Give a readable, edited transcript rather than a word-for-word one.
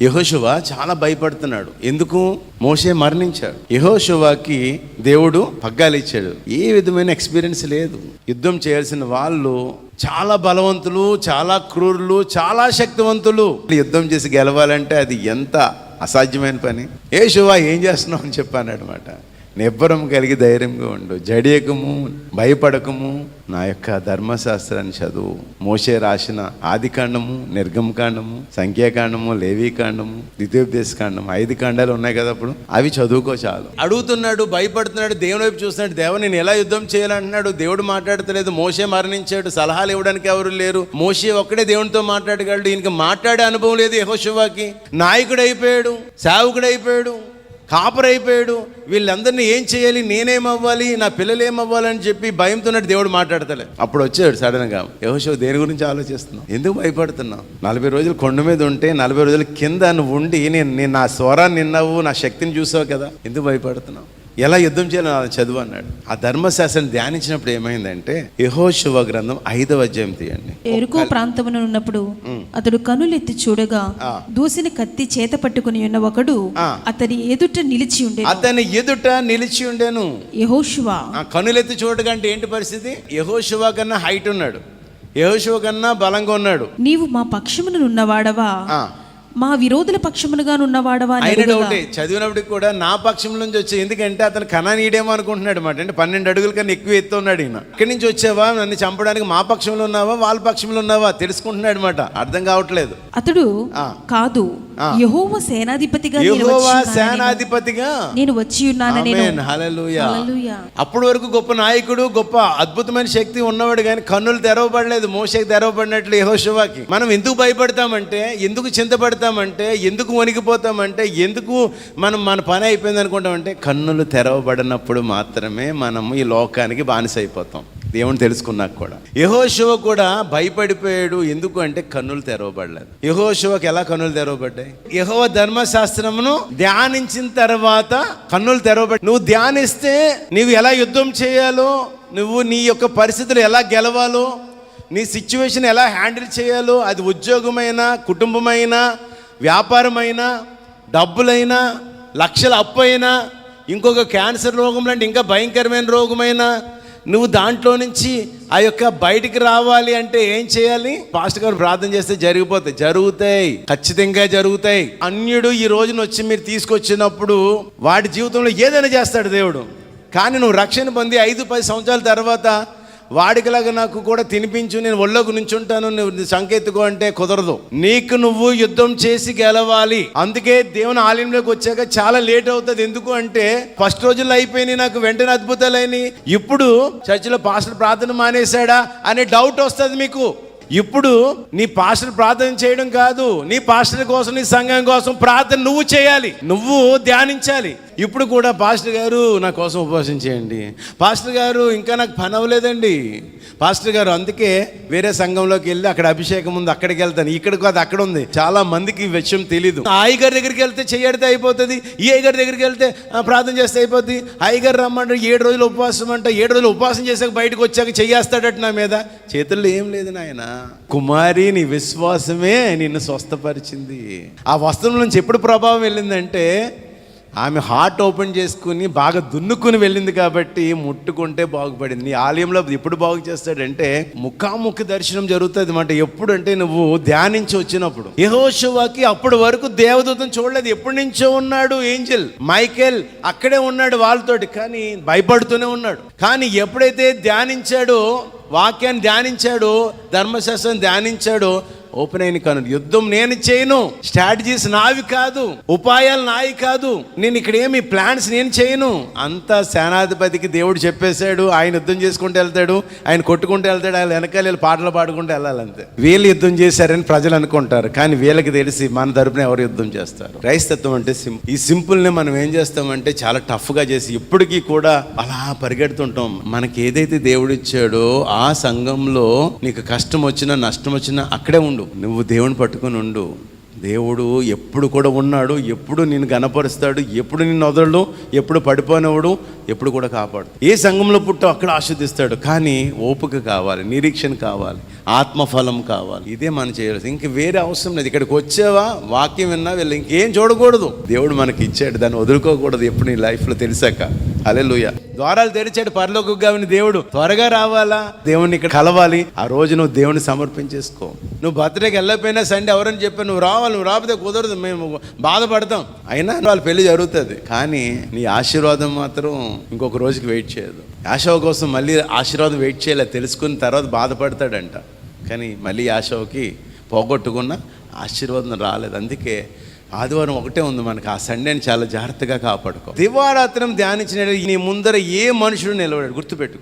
యెహోషువ చాలా భయపడుతున్నాడు. ఎందుకు? మోషే మరణించాడు. యెహోషువకి దేవుడు పగ్గాలు ఇచ్చాడు. ఏ విధమైన ఎక్స్పీరియన్స్ లేదు. యుద్ధం చేయాల్సిన వాళ్ళు చాలా బలవంతులు, చాలా క్రూరులు, చాలా శక్తివంతులు. యుద్ధం చేసి గెలవాలంటే అది ఎంత అసాధ్యమైన పని. యెహోషువ ఏం చేస్తున్నావు అని చెప్పాను అనమాట. నిబ్బరం కలిగి ధైర్యంగా ఉండు, జడియకము, భయపడకము, నా యొక్క ధర్మశాస్త్రాన్ని చదువు. మోషే రాసిన ఆదికాండము, నిర్గమకాండము, సంఖ్యాకాండము, లేవీకాండము, ద్వితీయోపదేశకాండము, 5 కాండాలు ఉన్నాయి కదా, అప్పుడు అవి చదువుకో చాలు. అడుగుతున్నాడు, భయపడుతున్నాడు, దేవుని వైపు చూస్తున్నాడు. దేవ నేను ఎలా యుద్ధం చేయాలంటున్నాడు. దేవుడు మాట్లాడతలేదు. మోషే మరణించాడు, సలహాలు ఇవ్వడానికి ఎవరు లేరు. మోషే ఒక్కడే దేవునితో మాట్లాడగలడు. ఈయనకి మాట్లాడే అనుభవం లేదు. యెహోషువకి నాయకుడు అయిపోయాడు, సేవకుడు అయిపోయాడు, కాపరైపోయాడు. వీళ్ళందరినీ ఏం చేయాలి, నేనేమవ్వాలి, నా పిల్లలు ఏమవ్వాలని చెప్పి భయంతోన్నట్టు దేవుడు మాట్లాడతలే. అప్పుడు వచ్చాడు సడన్ గా, యెహోషువ దేని గురించి ఆలోచిస్తున్నావు, ఎందుకు భయపడుతున్నావు? 40 రోజులు కొండ మీద ఉంటే 40 రోజుల కింద నువ్వు ఉండి నేను నా స్వరాన్ని విన్నావు, నా శక్తిని చూసావు కదా, ఎందుకు భయపడుతున్నావు? ఎలా యుద్ధం చేయాలని చదువు అన్నాడు. ఆ ధర్మశాస్త్రం ధ్యానించినప్పుడు ఏమైందంటే, యెహోషువ గ్రంథం 5వ అధ్యాయం తీయండి. ఎరుకో ప్రాంతమున ఉన్నప్పుడు అతడు కనులెత్తి చూడగా దూసిన కత్తి చేత పట్టుకుని ఉన్న ఒకడు అతని ఎదుట నిలిచి ఉండెను. యెహోషువ కనులెత్తి చూడగా అంటే ఏంటి పరిస్థితి? యెహోషువ కన్నా హైట్ ఉన్నాడు, యెహోషువ కన్నా బలంగా ఉన్నాడు. నీవు మా పక్షమున ఉన్నవాడవా, మా విరోధుల పక్షమునుగా ఉన్నవాడవా? చదివినప్పటికి కూడా నా పక్షం నుంచి వచ్చే, ఎందుకంటే అతను కనానీయుడేమో అనుకుంటున్నాడు అనమాట. అంటే 12 అడుగుల కన్నా ఎక్కువ ఎత్తు ఉన్నాడు ఈయన. ఇక్కడి నుంచి వచ్చావా, నన్ను చంపడానికి మా పక్షంలో ఉన్నావా, వాళ్ళ పక్షంలో ఉన్నావా తెలుసుకుంటున్నాడు అనమాట. అర్థం కావట్లేదు. అతడు కాదు, యెహోవా సేనాధిపతిగా నేను వచ్చి ఉన్నానని. హల్లెలూయా. అప్పటి వరకు గొప్ప నాయకుడు, గొప్ప అద్భుతమైన శక్తి ఉన్నవాడు, కానీ కన్నులు తెరవబడలేదు. మోషేకి తెరవబడినట్లు యెహోషువకి. మనం ఎందుకు భయపడతామంటే, ఎందుకు చింతపడతామంటే, ఎందుకు వణికిపోతామంటే, ఎందుకు మనం మన పని అయిపోయింది అనుకుంటామంటే, కన్నులు తెరవబడినప్పుడు మాత్రమే మనం ఈ లోకానికి బానిస అయిపోతాం. దేవుని తెలుసుకున్నాక కూడా యెహోషువ కూడా భయపడిపోయాడు. ఎందుకు అంటే కన్నులు తెరవబడలేదు. యెహోషువకి ఎలా కన్నులు తెరవబడ్డాయి? యెహోవా ధర్మశాస్త్రమును ధ్యానించిన తర్వాత కన్నులు తెరవబడ్డాయి. నువ్వు ధ్యానిస్తే నీవు ఎలా యుద్ధం చేయాలో, నువ్వు నీ యొక్క పరిస్థితులు ఎలా గెలవాలో, నీ సిచ్యువేషన్ ఎలా హ్యాండిల్ చేయాలో, అది ఉద్యోగమైనా, కుటుంబమైనా, వ్యాపారమైనా, డబ్బులైనా, లక్షల అప్పు అయినా, ఇంకొక క్యాన్సర్ రోగం లాంటి ఇంకా భయంకరమైన రోగమైనా, నువ్వు దాంట్లో నుంచి ఆ యొక్క బయటికి రావాలి అంటే ఏం చేయాలి? పాస్టర్ గారు ప్రార్థన చేస్తే జరుగుతాయి, ఖచ్చితంగా జరుగుతాయి. అన్యుడు ఈ రోజున వచ్చి మీరు తీసుకొచ్చినప్పుడు వాడి జీవితంలో ఏదైనా చేస్తాడు దేవుడు. కానీ నువ్వు రక్షణ పొంది 5-10 సంవత్సరాల తర్వాత వాడికిలాగా నాకు కూడా తినిపించు, నేను ఒళ్ళోకి నుంచుంటాను, నువ్వు సంకెత్తుకో అంటే కుదరదు. నీకు నువ్వు యుద్ధం చేసి గెలవాలి. అందుకే దేవుని ఆలయంలోకి వచ్చాక చాలా లేట్ అవుతుంది. ఎందుకు అంటే, ఫస్ట్ రోజుల్లో అయిపోయినాయి, నాకు వెంటనే అద్భుతాలైనవి. ఇప్పుడు చర్చిలో పాస్టర్ ప్రార్థన మానేశాడా అనే డౌట్ వస్తుంది మీకు. ఇప్పుడు నీ పాస్టర్ ప్రార్థన చేయడం కాదు, నీ పాస్టర్ కోసం, నీ సంఘం కోసం ప్రార్థన నువ్వు చేయాలి, నువ్వు ధ్యానించాలి. ఇప్పుడు కూడా పాస్టర్ గారు నా కోసం ఉపవాసం చేయండి, పాస్టర్ గారు ఇంకా నాకు పని అవ్వలేదండి, పాస్టర్ గారు అందుకే వేరే సంఘంలోకి వెళ్ళి అక్కడ అభిషేకం ఉంది అక్కడికి వెళ్తాను, ఇక్కడ కాదు అక్కడ ఉంది. చాలా మందికి ఈ విషయం తెలీదు. ఆ అయ్యగారి దగ్గరికి వెళ్తే చేయడితే అయిపోతుంది, ఈ అయ్యగారి దగ్గరికి వెళ్తే ప్రార్థన చేస్తే అయిపోద్ది. అయ్యగారు రమ్మంటే 7 రోజులు ఉపవాసం అంట, 7 రోజులు ఉపవాసం చేసాక బయటకు వచ్చాక చెయ్యేస్తాడట నా మీద. చేతుల్లో ఏం లేదు నాయన. కుమారి, నీ విశ్వాసమే నిన్ను స్వస్థపరిచింది. ఆ వస్త్రం నుంచి ఎప్పుడు ప్రభావం వెళ్ళిందంటే, ఆమె హార్ట్ ఓపెన్ చేసుకుని బాగా దున్నుకుని వెళ్ళింది కాబట్టి ముట్టుకుంటే బాగుపడింది. నీ ఆలయంలో ఎప్పుడు బాగు చేస్తాడంటే, ముఖాముఖి దర్శనం జరుగుతుంది అన్నమాట. ఎప్పుడంటే నువ్వు ధ్యానించి వచ్చినప్పుడు. యెహోషువకి అప్పటి వరకు దేవదూతను చూడలేదు. ఎప్పటి నుంచో ఉన్నాడు ఏంజెల్ మైకేల్, అక్కడే ఉన్నాడు వాళ్ళతోటి, కానీ భయపడుతూనే ఉన్నాడు. కానీ ఎప్పుడైతే ధ్యానించాడో, వాక్యాన్ని ధ్యానించాడో, ధర్మశాస్త్రం ధ్యానించాడో, ఓపెన్ అయిన కనులు. యుద్ధం నేను చేయను, స్ట్రాటజీస్ నావి కాదు, ఉపాయాలు నావి కాదు, నేను ఇక్కడ ఏమి ప్లాన్స్ నేను చేయను. అంతా సేనాధిపతికి దేవుడు చెప్పేశాడు. ఆయన యుద్ధం చేసుకుంటూ వెళ్తాడు, ఆయన కొట్టుకుంటూ వెళ్తాడు, ఆయన వెనకాల పాటలు పాడుకుంటూ వెళ్ళాలంతే. వీళ్ళు యుద్ధం చేశారని ప్రజలు అనుకుంటారు, కానీ వీళ్ళకి తెలిసి మన తరపున ఎవరు యుద్ధం చేస్తారు. క్రైస్తత్వం అంటే ఈ సింపుల్ని మనం ఏం చేస్తామంటే చాలా టఫ్గా చేసి ఇప్పటికీ కూడా అలా పరిగెడుతుంటాం. మనకి ఏదైతే దేవుడు ఇచ్చాడో ఆ సంఘంలో నీకు కష్టం వచ్చినా, నష్టం వచ్చినా అక్కడే ఉండు. నువ్వు దేవుని పట్టుకుని ఉండు. దేవుడు ఎప్పుడు కూడా ఉన్నాడు, ఎప్పుడు నిన్ను గణపరుస్తాడు, ఎప్పుడు నిన్ను వదలడు, ఎప్పుడు పడిపోనివాడు, ఎప్పుడు కూడా కాపాడు. ఏ సంఘంలో పుట్టో అక్కడ ఆస్వాదిస్తాడు. కానీ ఓపిక కావాలి, నిరీక్షణ కావాలి, ఆత్మఫలం కావాలి. ఇదే మనం చేయాల్సి. ఇంక వేరే అవసరం లేదు. ఇక్కడికి వచ్చావా, వాక్యం విన్నా వీళ్ళు ఇంకేం చూడకూడదు. దేవుడు మనకి ఇచ్చాడు, దాన్ని వదులుకోకూడదు ఎప్పుడు నీ లైఫ్లో తెలిసాక. హల్లెలూయా. ద్వారాలు తెరిచాడు పరలోకకు కావని దేవుడు. త్వరగా రావాలా, దేవుడిని ఇక్కడ కలవాలి. ఆ రోజు నువ్వు దేవుని సమర్పించేసుకో. నువ్వు బర్త్డేకి వెళ్ళకపోయినా సండే ఎవరని చెప్పి నువ్వు రావాలి, నువ్వు రాకపోతే కుదరదు, మేము బాధపడతాం. అయినా వాళ్ళ పెళ్లి జరుగుతుంది. కానీ నీ ఆశీర్వాదం మాత్రం ఇంకొక రోజుకి వెయిట్ చేయదు. యాషవ కోసం మళ్ళీ ఆశీర్వాదం వెయిట్ చేయలే, తెలుసుకున్న తర్వాత బాధపడతాడంట. కానీ మళ్ళీ యాషవకి పోగొట్టుకున్న ఆశీర్వాదం రాలేదు. అందుకే ఆదివారం ఒకటే ఉంది మనకు. ఆ సండేని చాలా జాగ్రత్తగా కాపాడుకో. దివారాత్రం ధ్యానించిన నీ ముందర ఏ మనుషుడు నిలబడాడు గుర్తుపెట్టు.